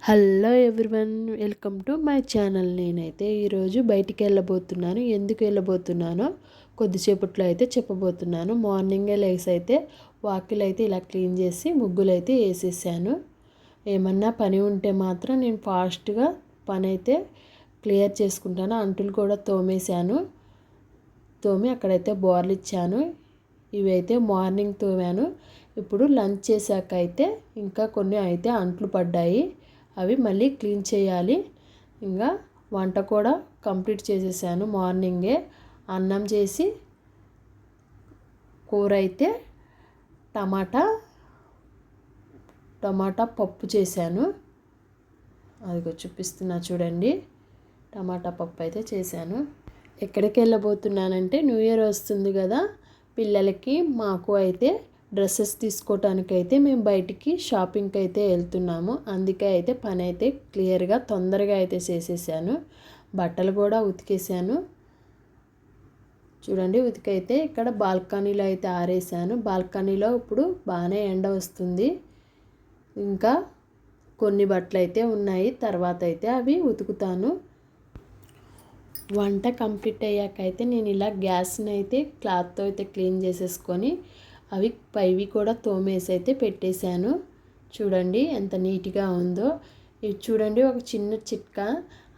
Hello everyone, welcome to my channel. నేనైతే ఈరోజు బయటికి వెళ్ళబోతున్నాను. ఎందుకు వెళ్ళబోతున్నానో కొద్దిసేపట్లో అయితే చెప్పబోతున్నాను. మార్నింగే లేసి అయితే వాకిలు అయితే ఇలా క్లీన్ చేసి ముగ్గులు అయితే వేసేసాను. ఏమన్నా పని ఉంటే మాత్రం నేను ఫాస్ట్గా పని అయితే క్లియర్ చేసుకుంటాను. అంటులు కూడా తోమి అక్కడైతే బోర్లు ఇచ్చాను. ఇవి అయితే మార్నింగ్ తోమాను. ఇప్పుడు లంచ్ చేశాక అయితే ఇంకా కొన్ని అయితే అంట్లు పడ్డాయి, అవి మళ్ళీ క్లీన్ చేయాలి. ఇంకా వంట కూడా కంప్లీట్ చేసేసాను. మార్నింగే అన్నం చేసి కూర అయితే టమాటా పప్పు చేశాను. అదిగో చూపిస్తున్నా చూడండి. టమాటా పప్పు అయితే చేశాను. ఎక్కడికి వెళ్ళబోతున్నానంటే న్యూ ఇయర్ వస్తుంది కదా, పిల్లలకి మాకు అయితే డ్రెస్సెస్ తీసుకోవటానికి అయితే మేము బయటికి షాపింగ్కి అయితే వెళ్తున్నాము. అందుకే అయితే పని అయితే క్లియర్గా తొందరగా అయితే చేసేసాను. బట్టలు కూడా ఉతికేసాను. చూడండి, ఉతికైతే ఇక్కడ బాల్కనీలో అయితే ఆరేసాను. బాల్కనీలో ఇప్పుడు బాగానే ఎండ వస్తుంది. ఇంకా కొన్ని బట్టలు అయితే ఉన్నాయి, తర్వాత అయితే అవి ఉతుకుతాను. వంట కంప్లీట్ అయ్యాక అయితే నేను ఇలా గ్యాస్ని అయితే క్లాత్తో అయితే క్లీన్ చేసేసుకొని అవి పైవి కూడా తోమేసి అయితే పెట్టేశాను. చూడండి ఎంత నీట్గా ఉందో. ఇది చూడండి, ఒక చిన్న చిట్కా.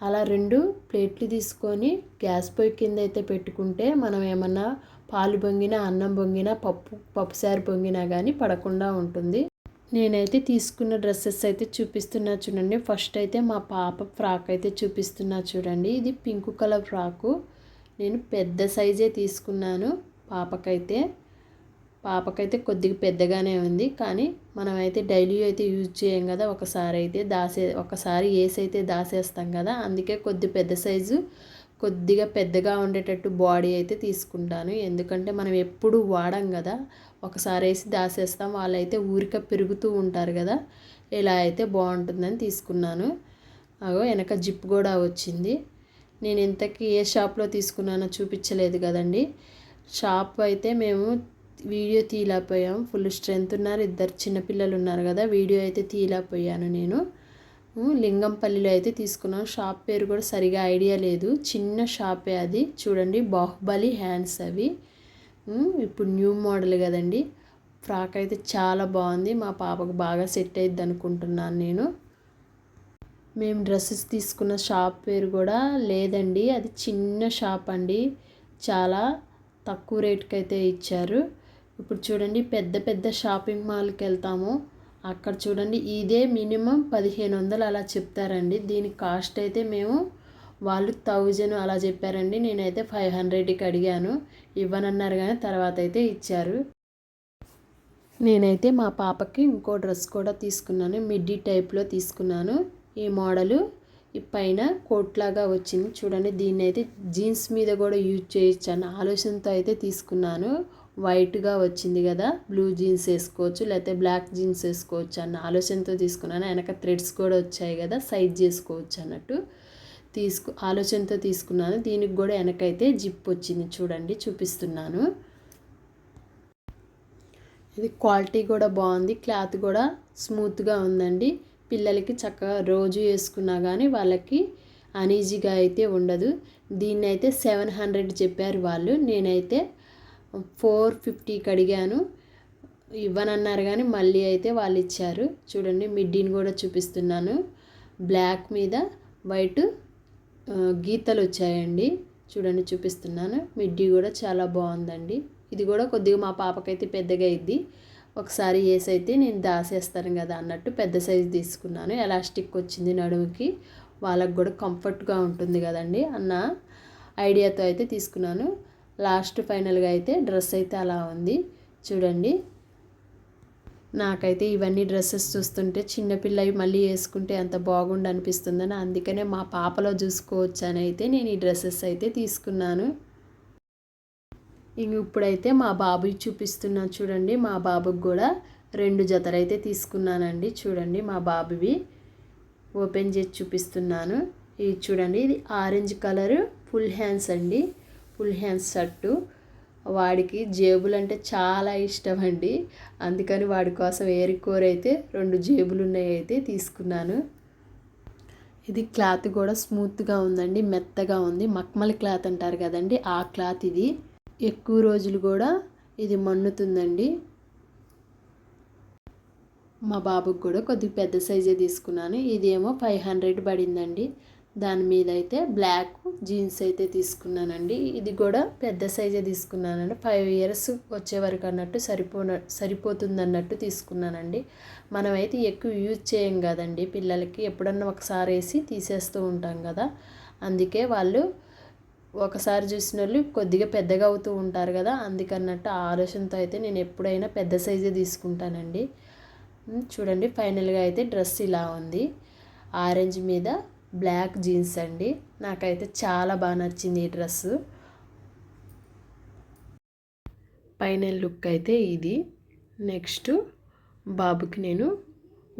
అలా 2 ప్లేట్లు తీసుకొని గ్యాస్ పొయ్యి కింద అయితే పెట్టుకుంటే మనం ఏమన్నా పాలు పొంగినా, అన్నం పొంగినా, పప్పుసారు పొంగినా కానీ పడకుండా ఉంటుంది. నేనైతే తీసుకున్న డ్రెస్సెస్ అయితే చూపిస్తున్నా చూడండి. ఫస్ట్ అయితే మా పాప ఫ్రాక్ అయితే చూపిస్తున్నా చూడండి. ఇది పింక్ కలర్ ఫ్రాకు. నేను పెద్ద సైజే తీసుకున్నాను. పాపకైతే కొద్దిగా పెద్దగానే ఉంది, కానీ మనమైతే డైలీ అయితే యూజ్ చేయం కదా. ఒకసారి వేసి అయితే దాసేస్తాం కదా. అందుకే పెద్ద సైజు కొద్దిగా పెద్దగా ఉండేటట్టు బాడీ అయితే తీసుకుంటాను. ఎందుకంటే మనం ఎప్పుడు వాడం కదా, ఒకసారి వేసి దాసేస్తాం. వాళ్ళైతే ఊరిక పెరుగుతూ ఉంటారు కదా, ఇలా అయితే బాగుంటుందని తీసుకున్నాను. అగో వెనక జిప్ కూడా వచ్చింది. నేను ఇంతకీ ఏ షాప్లో తీసుకున్నానో చూపించలేదు కదండి. షాప్ అయితే మేము వీడియో తీయలేకపోయాం. ఫుల్ స్ట్రెంత్ ఉన్నారు, 2 చిన్నపిల్లలు ఉన్నారు కదా, వీడియో అయితే తీయలేకపోయాను. నేను లింగంపల్లిలో అయితే తీసుకున్నాను. షాప్ పేరు కూడా సరిగా ఐడియా లేదు, చిన్న షాపే అది. చూడండి, బాహుబలి హ్యాండ్స్ అవి. ఇప్పుడు న్యూ మోడల్ కదండి. ఫ్రాక్ అయితే చాలా బాగుంది. మా పాపకు బాగా సెట్ అయ్యిద్ది అనుకుంటున్నాను నేను. మేము డ్రెస్సెస్ తీసుకున్న షాప్ పేరు కూడా లేదండి, అది చిన్న షాప్ అండి. చాలా తక్కువ రేట్కి అయితే ఇచ్చారు. ఇప్పుడు చూడండి, పెద్ద షాపింగ్ మాల్కి వెళ్తాము, అక్కడ చూడండి ఇదే మినిమం 1500 అలా చెప్తారండి. దీని కాస్ట్ అయితే వాళ్ళు 1000 అలా చెప్పారండి. నేనైతే 500కి అడిగాను, ఇవ్వనన్నారు కానీ తర్వాత అయితే ఇచ్చారు. నేనైతే మా పాపకి ఇంకో డ్రెస్ కూడా తీసుకున్నాను. మిడ్డీ టైప్లో తీసుకున్నాను. ఈ మోడలు ఈ పైన కోట్ లాగా వచ్చింది చూడండి. దీన్ని అయితే జీన్స్ మీద కూడా యూజ్ చేయొచ్చు అన్న ఆలోచనతో అయితే తీసుకున్నాను. వైట్గా వచ్చింది కదా, బ్లూ జీన్స్ వేసుకోవచ్చు, లేకపోతే బ్లాక్ జీన్స్ వేసుకోవచ్చు అన్న ఆలోచనతో తీసుకున్నాను. వెనక థ్రెడ్స్ కూడా వచ్చాయి కదా, సైజ్ చేసుకోవచ్చు అన్నట్టు ఆలోచనతో తీసుకున్నాను. దీనికి కూడా వెనకైతే జిప్ వచ్చింది చూడండి, చూపిస్తున్నాను. ఇది క్వాలిటీ కూడా బాగుంది, క్లాత్ కూడా స్మూత్గా ఉందండి. పిల్లలకి చక్కగా రోజు వేసుకున్నా కానీ వాళ్ళకి అనీజీగా అయితే ఉండదు. దీన్ని అయితే 700 చెప్పారు వాళ్ళు. నేనైతే 450కి అడిగాను, ఇవ్వనన్నారు కానీ మళ్ళీ అయితే వాళ్ళు ఇచ్చారు. చూడండి, మిడ్డీని కూడా చూపిస్తున్నాను. బ్లాక్ మీద వైట్ గీతలు వచ్చాయండి. చూడండి, చూపిస్తున్నాను. మిడ్డీ కూడా చాలా బాగుందండి. ఇది కూడా కొద్దిగా మా పాపకైతే పెద్దగా అయింది. ఒకసారి వేసి అయితే నేను దాసేస్తాను కదా అన్నట్టు పెద్ద సైజు తీసుకున్నాను. ఎలాస్టిక్ వచ్చింది నడుముకి, వాళ్ళకు కూడా కంఫర్ట్గా ఉంటుంది కదండి అన్న ఐడియాతో అయితే తీసుకున్నాను. లాస్ట్ ఫైనల్గా అయితే డ్రెస్ అయితే అలా ఉంది చూడండి. నాకైతే ఇవన్నీ డ్రెస్సెస్ చూస్తుంటే చిన్నపిల్లవి మళ్ళీ వేసుకుంటే అంత బాగుండు అనిపిస్తుందని, అందుకనే మా పాపలో చూసుకోవచ్చు అని అయితే నేను ఈ డ్రెస్సెస్ అయితే తీసుకున్నాను. ఇప్పుడైతే మా బాబుకి చూపిస్తున్నా చూడండి. మా బాబుకి కూడా 2 జతలు అయితే తీసుకున్నానండి. చూడండి, మా బాబువి ఓపెన్ చేసి చూపిస్తున్నాను. ఇది చూడండి, ఇది ఆరెంజ్ కలరు ఫుల్ హ్యాండ్స్ అండి. Full hands shirt. వాడికి జేబులు అంటే చాలా ఇష్టం అండి, అందుకని వాడి కోసం ఏరికోర్ అయితే 2 జేబులు ఉన్నాయి అయితే తీసుకున్నాను. ఇది క్లాత్ కూడా స్మూత్గా ఉందండి, మెత్తగా ఉంది. మక్మల్ క్లాత్ అంటారు కదండి, ఆ క్లాత్ ఇది. ఎక్కువ రోజులు కూడా ఇది మన్నుతుందండి. మా బాబుకి కూడా కొద్దిగా పెద్ద సైజే తీసుకున్నాను. ఇదేమో 500 పడిందండి. దాని మీద అయితే బ్లాక్ జీన్స్ అయితే తీసుకున్నానండి. ఇది కూడా పెద్ద సైజే తీసుకున్నానండి. 5 ఇయర్స్ వచ్చే వరకు అన్నట్టు సరిపోతుంది అన్నట్టు తీసుకున్నానండి. మనమైతే ఎక్కువ యూజ్ చేయం కదండి పిల్లలకి, ఎప్పుడన్నా ఒకసారి వేసి తీసేస్తూ ఉంటాం కదా. అందుకే వాళ్ళు ఒకసారి చూసిన వాళ్ళు కొద్దిగా పెద్దగా అవుతూ ఉంటారు కదా, అందుకన్నట్టు ఆ ఆలోచనతో అయితే నేను ఎప్పుడైనా పెద్ద సైజే తీసుకుంటానండి. చూడండి ఫైనల్గా అయితే డ్రెస్ ఇలా ఉంది. ఆరెంజ్ మీద బ్లాక్ జీన్స్ అండి. నాకైతే చాలా బాగా నచ్చింది ఈ డ్రెస్సు. ఫైనల్ లుక్ అయితే ఇది. నెక్స్ట్ బాబుకి నేను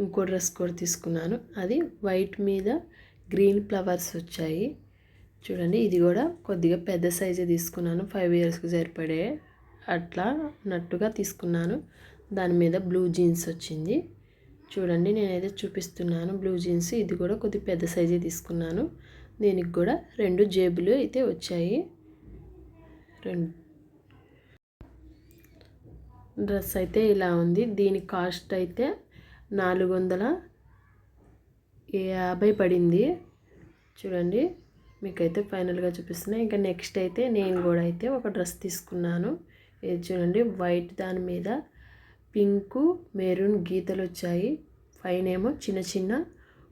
ఇంకో డ్రెస్ కూడా తీసుకున్నాను. అది వైట్ మీద గ్రీన్ ఫ్లవర్స్ వచ్చాయి. చూడండి ఇది కూడా కొద్దిగా పెద్ద సైజే తీసుకున్నాను. 5 ఇయర్స్కి సరిపడే అట్లా నట్టుగా తీసుకున్నాను. దాని మీద బ్లూ జీన్స్ వచ్చింది. చూడండి నేనైతే చూపిస్తున్నాను బ్లూ జీన్స్. ఇది కూడా కొద్దిగా పెద్ద సైజే తీసుకున్నాను. దీనికి కూడా 2 జేబులు అయితే వచ్చాయి. డ్రెస్ అయితే ఇలా ఉంది. దీని కాస్ట్ అయితే 450 పడింది. చూడండి మీకైతే ఫైనల్గా చూపిస్తున్నా. ఇంకా నెక్స్ట్ అయితే నేను కూడా అయితే ఒక డ్రెస్ తీసుకున్నాను. ఇది చూడండి వైట్ దాని మీద పింకు మెరూన్ గీతలు వచ్చాయి. పైన ఏమో చిన్న చిన్న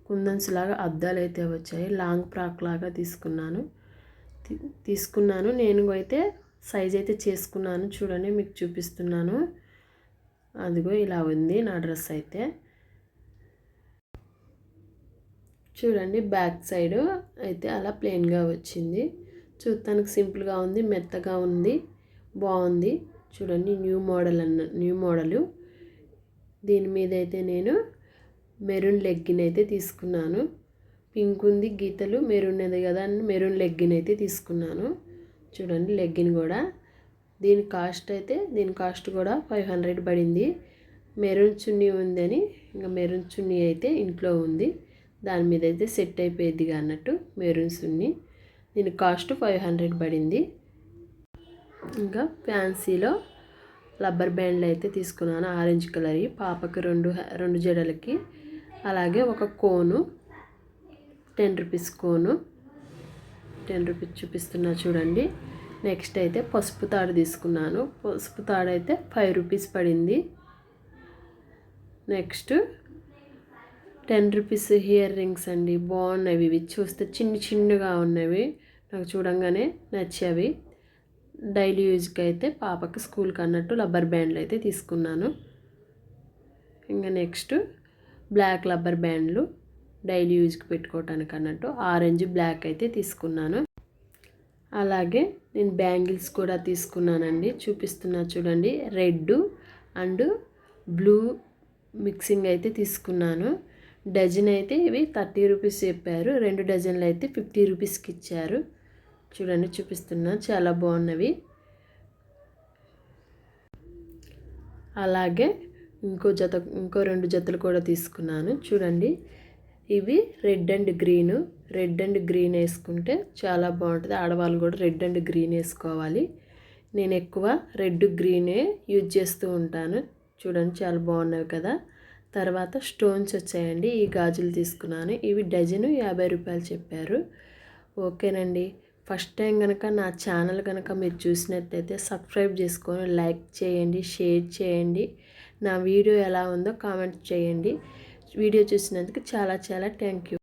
కుందన్స్ లాగా అద్దాలు అయితే వచ్చాయి. లాంగ్ ఫ్రాక్ లాగా తీసుకున్నాను. నేను అయితే సైజ్ అయితే చేసుకున్నాను. చూడండి మీకు చూపిస్తున్నాను. అదిగో ఇలా ఉంది నా డ్రెస్ అయితే. చూడండి బ్యాక్ సైడ్ అయితే అలా ప్లెయిన్గా వచ్చింది. చూడటానికి సింపుల్గా ఉంది, మెత్తగా ఉంది, బాగుంది. చూడండి న్యూ మోడలు. దీని మీద అయితే నేను మెరూన్ లెగ్గిన్ అయితే తీసుకున్నాను. పింక్ ఉంది గీతలు, మెరూన్ అది కదా అని మెరూన్ లెగ్గిన్ అయితే తీసుకున్నాను. చూడండి లెగ్గిన్ కూడా దీని కాస్ట్ కూడా 500 పడింది. మెరూన్ చున్నీ ఉందని ఇంకా మెరూన్ చున్నీ అయితే ఇంట్లో ఉంది. దాని మీద అయితే సెట్ అయిపోయిద్దిగా అన్నట్టు మెరూన్ చున్నీ. దీని కాస్ట్ 500 పడింది. ఇంకా ఫ్యాన్సీలో రబ్బర్ బ్యాండ్లు అయితే తీసుకున్నాను. ఆరెంజ్ కలర్ పాపకి రెండు జడలకి. అలాగే ఒక కోను 10 రూపీస్ కోను 10 రూపీస్ చూపిస్తున్నా చూడండి. నెక్స్ట్ అయితే పసుపు తాడు తీసుకున్నాను. పసుపు తాడు అయితే 5 రూపీస్ పడింది. నెక్స్ట్ 10 రూపీస్ హియర్ రింగ్స్ అండి. బాగున్నవి ఇవి. చూస్తే చిన్నగా ఉన్నవి. నాకు చూడంగానే నచ్చేవి. డైలీ యూజ్కి అయితే పాపకి స్కూల్కి అన్నట్టు రబ్బర్ బ్యాండ్లు అయితే తీసుకున్నాను. ఇంకా నెక్స్ట్ బ్లాక్ రబ్బర్ బ్యాండ్లు డైలీ యూజ్కి పెట్టుకోవటానికి అన్నట్టు ఆరెంజ్ బ్లాక్ అయితే తీసుకున్నాను. అలాగే నేను బ్యాంగిల్స్ కూడా తీసుకున్నానండి. చూపిస్తున్నా చూడండి. రెడ్ అండ్ బ్లూ మిక్సింగ్ అయితే తీసుకున్నాను. డజన్ అయితే ఇవి 30 రూపీస్ చెప్పారు. 2 డజన్లు అయితే 50 రూపీస్కి ఇచ్చారు. చూడండి చూపిస్తున్నా, చాలా బాగున్నవి. అలాగే ఇంకో 2 జతలు కూడా తీసుకున్నాను. చూడండి ఇవి రెడ్ అండ్ గ్రీన్ వేసుకుంటే చాలా బాగుంటుంది. ఆడవాళ్ళు కూడా రెడ్ అండ్ గ్రీన్ వేసుకోవాలి. నేను ఎక్కువ రెడ్ గ్రీనే యూజ్ చేస్తూ ఉంటాను. చూడండి చాలా బాగున్నవి కదా. తర్వాత స్టోన్స్ వచ్చాయండి. ఈ గాజులు తీసుకున్నాను. ఇవి డజను 50 రూపాయలు చెప్పారు. ఓకేనండి. ఫస్ట్ టైం కనుక నా ఛానల్ కనుక మీరు చూసినట్లయితే సబ్స్క్రైబ్ చేసుకొని లైక్ చేయండి, షేర్ చేయండి. నా వీడియో ఎలా ఉందో కామెంట్ చేయండి. వీడియో చూసినందుకు చాలా థ్యాంక్ యూ.